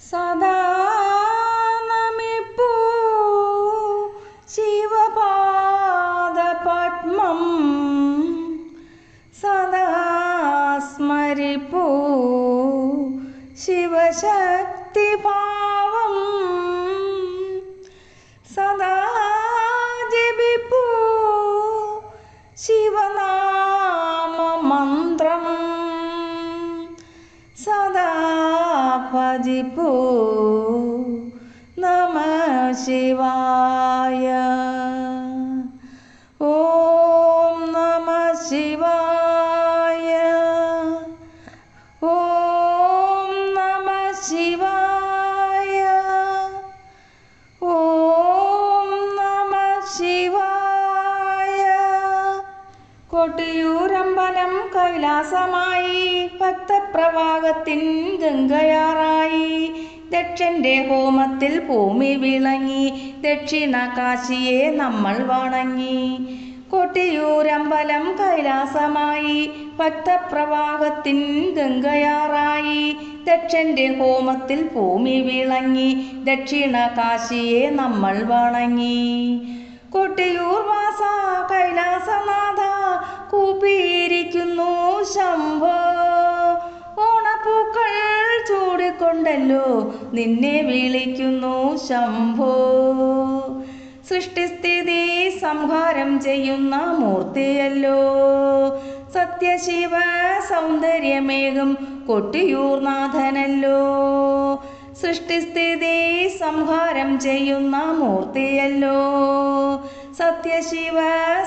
സദാ നമിപ്പൂ ശിവപാദപദ്മം, സദാ സ്മരിപ്പൂ ശിവശക്തിഭാവം, സദാ ജപിപ്പൂ ശിവനാമമന്ത്രം, സദാ ഭജിപ്പൂ നമഃ ശിവായ. ഓം നമഃ ശിവായ. ഓം നമഃ ശിവായ. ഓം നമഃ ശിവായ. കൊട്ടിയൂരമ്പലം കൈലാസമായി, ഭക്തപ്രവാഹത്തിൻ ഗംഗയാറായി. ദക്ഷന്റെ ഹോമത്തിൽ ഭൂമി വിളങ്ങി, ദക്ഷിണ കാശിയെ നമ്മൾ വണങ്ങി. കൊട്ടിയൂരമ്പലം കൈലാസമായി, ഭക്തപ്രവാഹത്തിൻ ഗംഗയാറായി. ദക്ഷന്റെ ഹോമത്തിൽ ഭൂമി വിളങ്ങി, ദക്ഷിണ കാശിയെ നമ്മൾ വണങ്ങി. കൊട്ടിയൂർ വാസ കൈലാസനാഥ, കൂപ്പിയിരിക്കുന്നു ശംഭോ. ഓണപ്പൂക്കൾ ചൂടിക്കൊണ്ടല്ലോ നിന്നെ വിളിക്കുന്നു ശംഭോ. സൃഷ്ടിസ്ഥിതി സംഹാരം ചെയ്യുന്ന മൂർത്തിയല്ലോ, സത്യശിവ സൗന്ദര്യമേകും കൊട്ടിയൂർനാഥനല്ലോ. സൃഷ്ടിസ്ഥിതി സംഹാരം ചെയ്യുന്ന മൂർത്തിയല്ലോ, സത്യശിവ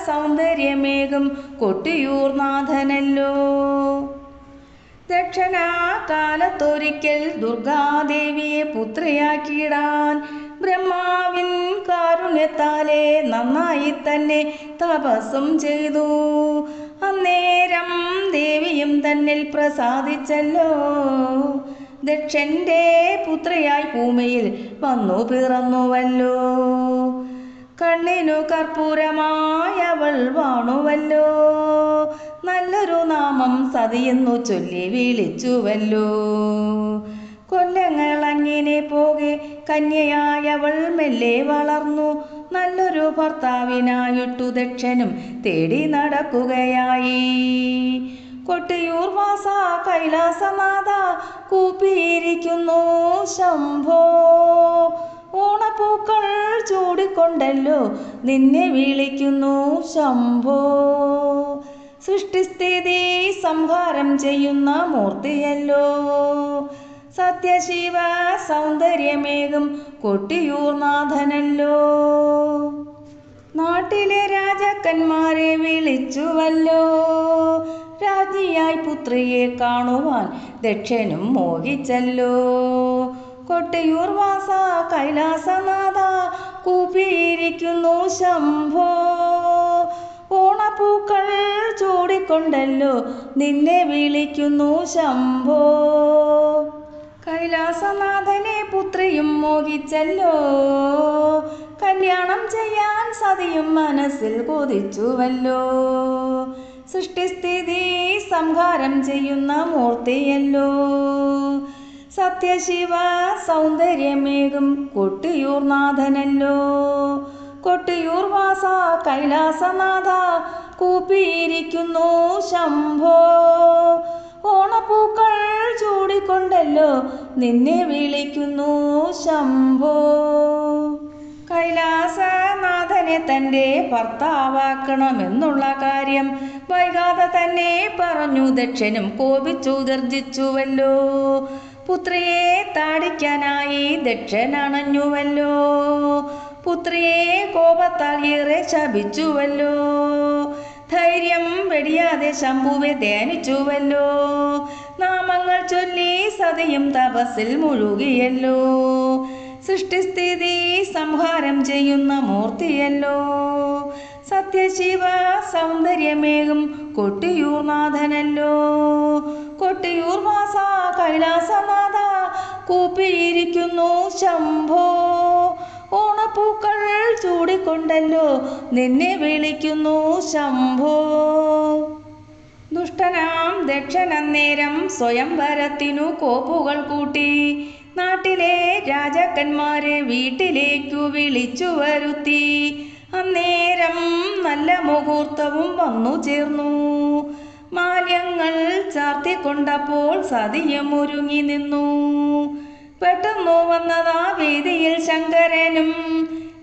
സൗന്ദര്യമേകും കൊട്ടിയൂർനാഥനല്ലോ. ദക്ഷനാകാലത്തൊരിക്കൽ ദുർഗാദേവിയെ പുത്രിയാക്കിയിടാൻ ബ്രഹ്മാവിൻ കാരുണ്യത്താലെ നന്നായി തന്നെ തപസ്സും ചെയ്തു. അന്നേരം ദേവിയും തന്നിൽ പ്രസാദിച്ചല്ലോ, ദക്ഷന്റെ പുത്രിയായി ഭൂമിയിൽ വന്നു പിറന്നുവല്ലോ. കണ്ണിനു കർപ്പൂരമായവൾ വാണുവല്ലോ, നല്ലൊരു നാമം സതിയെന്നു ചൊല്ലി വിളിച്ചുവല്ലോ. കൊല്ലങ്ങൾ അങ്ങനെ പോകെ കന്യയായവൾ മെല്ലെ വളർന്നു, നല്ലൊരു ഭർത്താവിനായിട്ടു ദക്ഷനും തേടി നടക്കുകയായി. കൊട്ടിയൂർ വാസ കൈലാസനാഥ, കൂപ്പിയിരിക്കുന്നു ശംഭോ. ഓണപ്പൂക്കൾ ചൂടിക്കൊണ്ടല്ലോ നിന്നെ വിളിക്കുന്നു ശംഭോ. സൃഷ്ടിസ്ഥിതി സംഹാരം ചെയ്യുന്ന മൂർത്തിയല്ലോ, സത്യശിവ സൗന്ദര്യമേകും കൊട്ടിയൂർനാഥനല്ലോ. നാട്ടിലെ രാജാക്കന്മാരെ വിളിച്ചുവല്ലോ, രാജ്ഞിയായി പുത്രിയെ കാണുവാൻ ദക്ഷനും മോഹിച്ചല്ലോ. കൊട്ടിയൂർ വാസ കൈലാസനാഥ, കൂപ്പിയിരിക്കുന്നു ശംഭോ. ഓണപ്പൂക്കൾ ചൂടിക്കൊണ്ടല്ലോ നിന്നെ വിളിക്കുന്നു ശംഭോ. കൈലാസനാഥനെ പുത്രിയും മോഹിച്ചല്ലോ, കല്യാണം ചെയ്യാൻ സതിയും മനസ്സിൽ കൊതിച്ചുവല്ലോ. സൃഷ്ടിസ്ഥിതി സംഹാരം ചെയ്യുന്ന മൂർത്തിയല്ലോ, സത്യശിവ സൗന്ദര്യമേകും കൊട്ടിയൂർനാഥനല്ലോ. കൊട്ടിയൂർ വാസ കൈലാസനാഥ, കൂപ്പിയിരിക്കുന്നു ശംഭോ. ഓണപ്പൂക്കൾ ചൂടിക്കൊണ്ടല്ലോ നിന്നെ വിളിക്കുന്നു ശംഭോ. കൈലാസനാഥനെ തൻ്റെ ഭർത്താവാക്കണമെന്നുള്ള കാര്യം വൈകാതെ തന്നെ പറഞ്ഞു ദക്ഷനും കോപിച്ചു ഗർജിച്ചുവല്ലോ. പുത്രിയെ താടിക്കാനായി ദക്ഷനണഞ്ഞുവല്ലോ, പുത്രിയെ കോപത്താൽ ഏറെ ശപിച്ചുവല്ലോ. ധൈര്യം വെടിയാതെ ശംഭുവെ ധ്യാനിച്ചുവല്ലോ, നാമങ്ങൾ ചൊല്ലി സതിയും തപസ്സിൽ മുഴുകിയല്ലോ. സൃഷ്ടിസ്ഥിതി സംഹാരം ചെയ്യുന്ന മൂർത്തിയല്ലോ, സത്യശിവ സൗന്ദര്യമേകും കൊട്ടിയൂർനാഥനല്ലോ. കൊട്ടിയൂർ വാസ കൈലാസനാഥ, കൂപ്പിയിരിക്കുന്നു ശംഭോ. ഓണപ്പൂക്കൾ ചൂടിക്കൊണ്ടല്ലോ നിന്നെ വിളിക്കുന്നു ശംഭോ. ദുഷ്ടനാം ദക്ഷൻ അന്നേരം സ്വയംവരത്തിനു കോപ്പുകൾ കൂട്ടി നാട്ടിലെ രാജാക്കന്മാരെ വീട്ടിലേക്കു വിളിച്ചു വരുത്തി. അന്നേരം നല്ല മുഹൂർത്തവും വന്നു ചേർന്നു. മാല്യങ്ങൾ ചാർത്തിക്കൊണ്ടപ്പോൾ സതിയും ഒരുങ്ങി നിന്നു. പെട്ടെന്നു വന്നതാ വേദിയിൽ ശങ്കരനും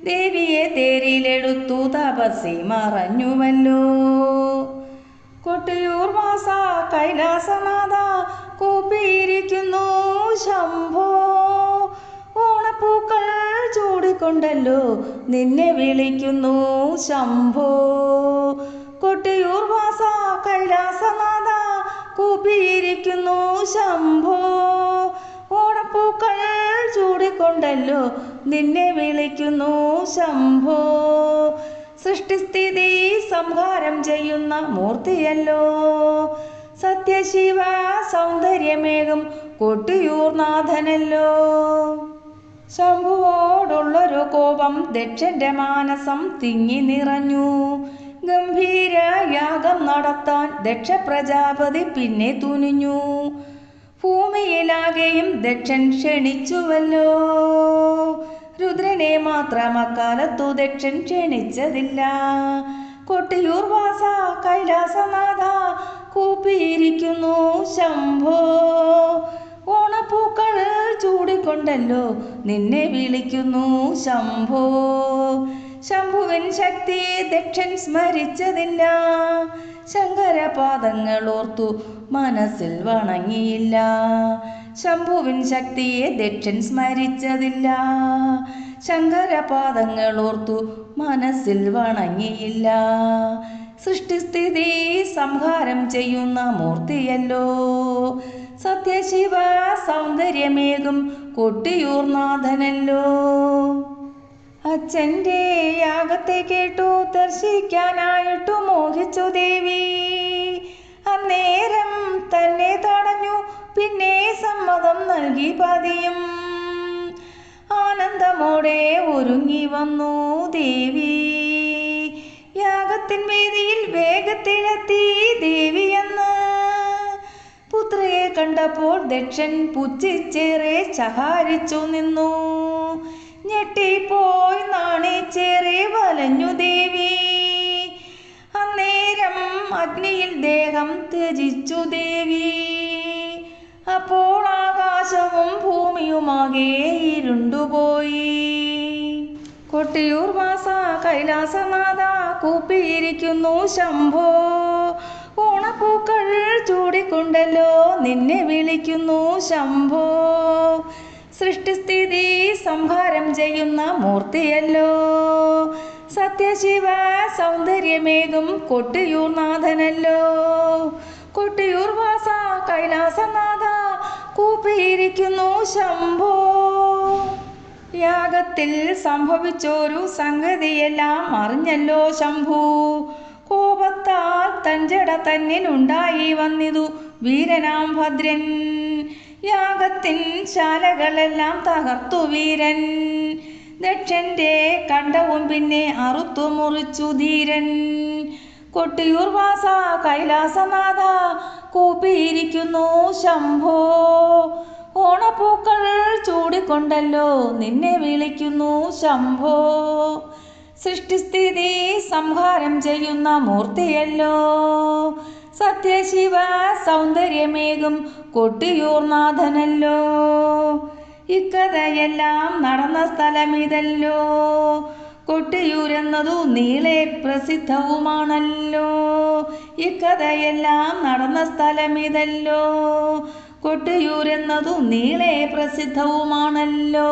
ദേവിയെ തേരിലെടുത്തു തപസ്സി മറഞ്ഞുവല്ലോ. കൊട്ടിയൂർ വാസ കൈലാസനാഥ കൂപ്പിയിരിക്കുന്നു ശംഭോ. ഓണപ്പൂക്കൾ ചൂടിക്കൊണ്ടല്ലോ നിന്നെ വിളിക്കുന്നു ശംഭോ. കൊട്ടിയൂർ വാസ കൈലാസനാഥ കൂപ്പിയിരിക്കുന്നു ശംഭോ. ഓണപ്പൂക്കൾ ചൂടിക്കൊണ്ടല്ലോ നിന്നെ വിളിക്കുന്നു ശംഭോ. സൃഷ്ടിസ്ഥിതി സംഹാരം ചെയ്യുന്ന മൂർത്തിയല്ലോ. സത്യശിവ സൗന്ദര്യമേകും കൊട്ടിയൂർ നാഥനല്ലോ. ശംഭുവോടുള്ളൊരു കോപം ദക്ഷന്റെ മാനസം തിങ്ങി നിറഞ്ഞു. ഗംഭീര യാഗം നടത്താൻ ദക്ഷ പ്രജാപതി പിന്നെ തുനിഞ്ഞു. ഭൂമിയിലാകെയും ദക്ഷൻ ക്ഷണിച്ചുവല്ലോ. രുദ്രനെ മാത്രം അക്കാലത്തു ദക്ഷൻ ക്ഷണിച്ചതില്ല. കൊട്ടിയൂർ വാസ കൈലാസനാഥ കൂപ്പിയിരിക്കുന്നു ശംഭോ. ഓണപ്പൂക്കൾ ചൂടിക്കൊണ്ടല്ലോ നിന്നെ വിളിക്കുന്നു ശംഭോ. ശംഭുവിൻ ശക്തിയെ ദക്ഷൻ സ്മരിച്ചതില്ല. ശങ്കരപാദങ്ങൾ ഓർത്തു മനസ്സിൽ വണങ്ങിയില്ല. ശംഭുവിൻ ശക്തിയെ ദക്ഷൻ സ്മരിച്ചതില്ല. ശങ്കരപാദങ്ങൾ ഓർത്തു മനസ്സിൽ വണങ്ങിയില്ല. സൃഷ്ടിസ്ഥിതി സംഹാരം ചെയ്യുന്ന മൂർത്തിയല്ലോ. സത്യശിവ സൗന്ദര്യമേകും കൊട്ടിയൂർ നാഥനല്ലോ. അച്ഛൻ്റെ യാഗത്തെ കേട്ടു ദർശിക്കാനായിട്ടു മോഹിച്ചു ദേവി. അന്നേരം തന്നെ തടഞ്ഞു പിന്നെ സമ്മതം നൽകി പതിയും. ആനന്ദമോടെ ഒരുങ്ങി വന്നു ദേവി. യാഗത്തിൻ വേദിയിൽ വേഗത്തിലെത്തി ദേവിയെന്ന്. പുത്രിയെ കണ്ടപ്പോൾ ദക്ഷൻ പുച്ഛിച്ചേറെ ചഹാരിച്ചു നിന്നു. ഞെട്ടിപ്പോയി നാണിച്ചേറെ വലഞ്ഞു ദേവി. അന്നേരം അഗ്നിയിൽ ദേഹം ത്യജിച്ചു ദേവി. അപ്പോൾ ആകാശവും ഭൂമിയുമാകെ ഇരുണ്ടുപോയി. കൊട്ടിയൂർ വാസ കൈലാസനാഥ കൂപ്പിയിരിക്കുന്നു ശംഭോ. ഓണപ്പൂക്കൾ ചൂടിക്കൊണ്ടല്ലോ നിന്നെ വിളിക്കുന്നു ശംഭോ. സൃഷ്ടിസ്ഥിതി സംഹാരം ചെയ്യുന്ന മൂർത്തിയല്ലോ. സത്യശിവ സൗന്ദര്യമേകും കൊട്ടിയൂർ നാഥനല്ലോ. കൊട്ടിയൂർ വാസ കൈലാസനാഥ കൂപ്പിയിരിക്കുന്നു ശംഭോ. യാഗത്തിൽ സംഭവിച്ചൊരു സംഗതിയെല്ലാം അറിഞ്ഞല്ലോ ശംഭു. കോപത്താൽ തഞ്ചട തന്നിലുണ്ടായി വന്നിതു വീരനാം ഭദ്രൻ. യാഗത്തിൻ ശാലകളെല്ലാം തകർത്തു വീരൻ. ദക്ഷന്റെ കണ്ടവും പിന്നെ അറുത്തു മുറിച്ചു ധീരൻ. കൊട്ടിയൂർ വാസ കൈലാസനാഥ കൂപ്പിയിരിക്കുന്നു ശംഭോ. ഓണപ്പൂക്കൾ ചൂടിക്കൊണ്ടല്ലോ നിന്നെ വിളിക്കുന്നു ശംഭോ. സൃഷ്ടിസ്ഥിതി സംഹാരം ചെയ്യുന്ന മൂർത്തിയല്ലോ. സത്യശിവ സൗന്ദര്യമേകും കൊട്ടിയൂർ നാഥനല്ലോ. ഇക്കഥയെല്ലാം നടന്ന സ്ഥലമിതല്ലോ. കൊട്ടിയൂരെന്നതു നീളെ പ്രസിദ്ധവുമാണല്ലോ. ഇക്കഥയെല്ലാം നടന്ന സ്ഥലമിതല്ലോ. കൊട്ടിയൂരെന്നതു നീളെ പ്രസിദ്ധവുമാണല്ലോ.